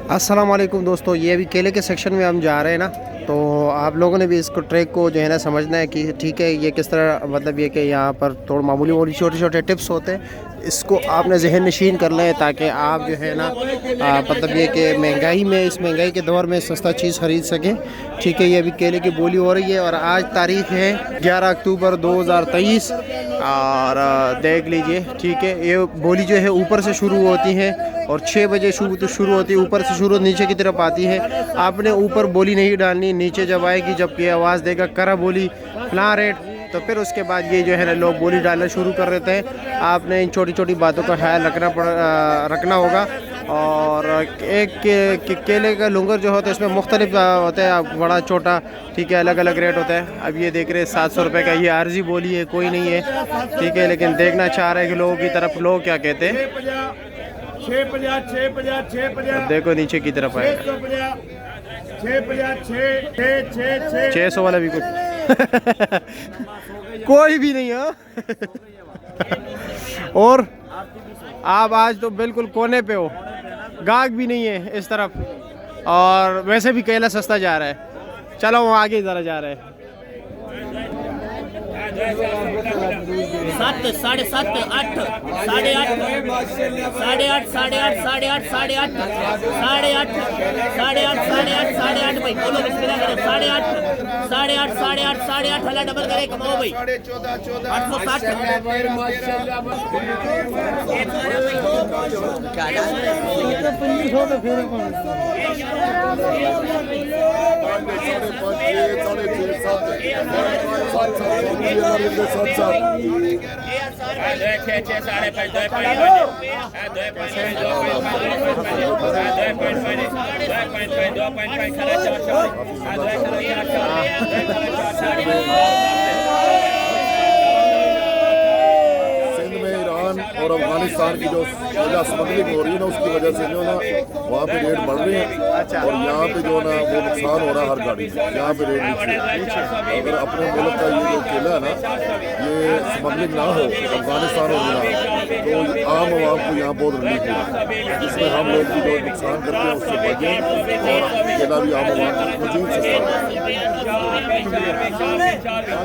अस्सलाम वालेकुम दोस्तों, ये अभी केले के सेक्शन में हम जा रहे हैं ना, तो आप लोगों ने भी इसको ट्रैक को जो है ना समझना है कि ठीक है ये किस तरह, मतलब ये कि यहाँ पर थोड़ा मामूली छोटे छोटे टिप्स होते हैं, इसको आपने जहन नशीन कर लें ताकि आप जो है ना मतलब ये कि महंगाई में, इस महंगाई के दौर में सस्ता चीज़ ख़रीद सकें। ठीक है, ये अभी केले की बोली हो रही है और आज तारीख़ है 11 अक्टूबर 2023 और देख लीजिए। ठीक है, ये बोली जो है ऊपर से शुरू होती है और 6 बजे शुरू होती है, ऊपर से शुरू नीचे की तरफ आती है। आपने ऊपर बोली नहीं डालनी, नीचे जब आएगी जब ये आवाज़ देगा करा बोली फलां रेट, तो फिर उसके बाद ये जो है ना लोग बोली डालना शुरू कर देते हैं। आपने इन छोटी छोटी बातों का ख्याल रखना होगा। और एक केले का लुंगर जो होता है इसमें मुख्तलिफ होता है, बड़ा छोटा, ठीक है, अलग अलग रेट होता है। अब ये देख रहे हैं 700 रुपये का, ये आर्जी बोली है, कोई नहीं है, ठीक है, लेकिन देखना चाह रहे हैं कि लोगों की तरफ लोग क्या कहते हैं। अब देखो नीचे की तरफ है 600 वाला भी कुछ कोई भी नहीं है। और आप आज तो बिल्कुल कोने पे हो, गाहक भी नहीं है इस तरफ, और वैसे भी केला सस्ता जा रहा है। चलो वहाँ आगे ज़रा जा रहे हैं। 7 साढ़े 7 8 साढ़े 8 साढ़े 8 साढ़े 8 साढ़े 8 साढ़े 8 साढ़े 8 साढ़े 8 साढ़े 8 साढ़े 8 भाई बोलो बिस्मिल्लाह करो। साढ़े 8 साढ़े 8 साढ़े 8 साढ़े 8 हला डबल करे कमाओ भाई 860 और अफगानिस्तान की जो स्मगलिंग हो रही है ना, उसकी वजह से जो ना वहाँ पे रेट बढ़ रहे हैं। और यहाँ पे जो ना वो नुकसान हो रहा है हर गाड़ी में, यहाँ पे रेट नीचे। अगर अपने मुल्क का ये जो केला है ना, ये स्मगलिंग ना हो अफगानिस्तान और ईरान, तो आम आवाम को यहाँ बहुत रिलीफ है, जिसमें हम लोग की जो नुकसान करते हैं उससे बचें और केला भी आम आवाम को मजीद सस्ता है।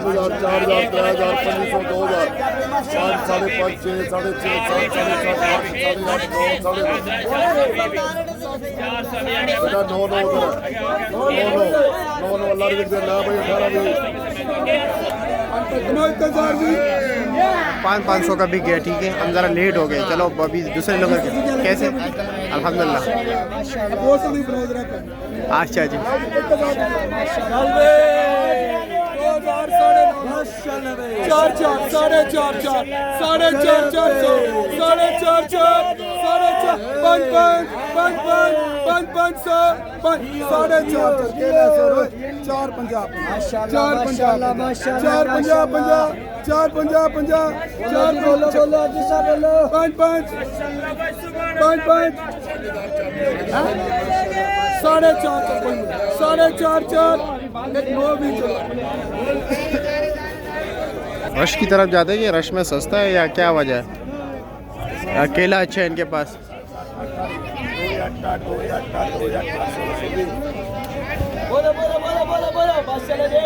5,000 4,000 3,000 5,500 2,000 5 साढ़े 5 6 साढ़े 6 7 साढ़े 7 8 साढ़े 8 9 साढ़े 9 अल्लाह रिज़्क़ दे ना भाई 18 भी 500 का भी गया। ठीक है, हम ज़रा लेट हो गए। चलो अभी दूसरे लोग कैसे, अल्हम्दुलिल्लाह। अच्छा जी, चार चार साढ़े 4 4 साढ़े 4 400 साढ़े 4 4 साढ़े 4 5 5 5 5 साढ़े 4 4 पंजाब 4 पंजाब 4 पंजाब 4 पंजाब 4 बोलो बोलो दूसरा बोलो 5 5 साढ़े 4 4 एक 9 भी रश की तरफ जाते हैं कि रश में सस्ता है या क्या वजह है? अकेला अच्छा है इनके पास। बोलो बोलो बोलो बोलो बोलो बस चले जे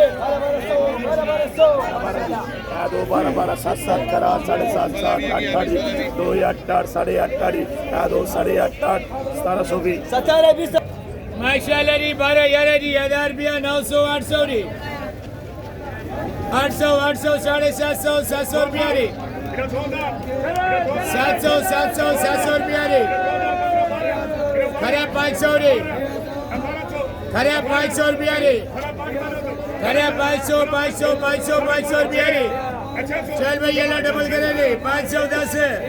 2 12 12 7 7 करा 7.5 7 8 8 2 8 8 साढ़े 8 8 2 साढ़े 8 8 1720 17 20 माशाल्लाह जी 12 11 जी 1000 रुपया 900 800 जी 800 800 साढ़े 700 700 रुपया रे 700 700 700 रुपया रे खरे 500 रे खरे 500 रुपया रे खरे 500 500 500 500 रुपया रे चल भाई ये डबल करे रे 510 है।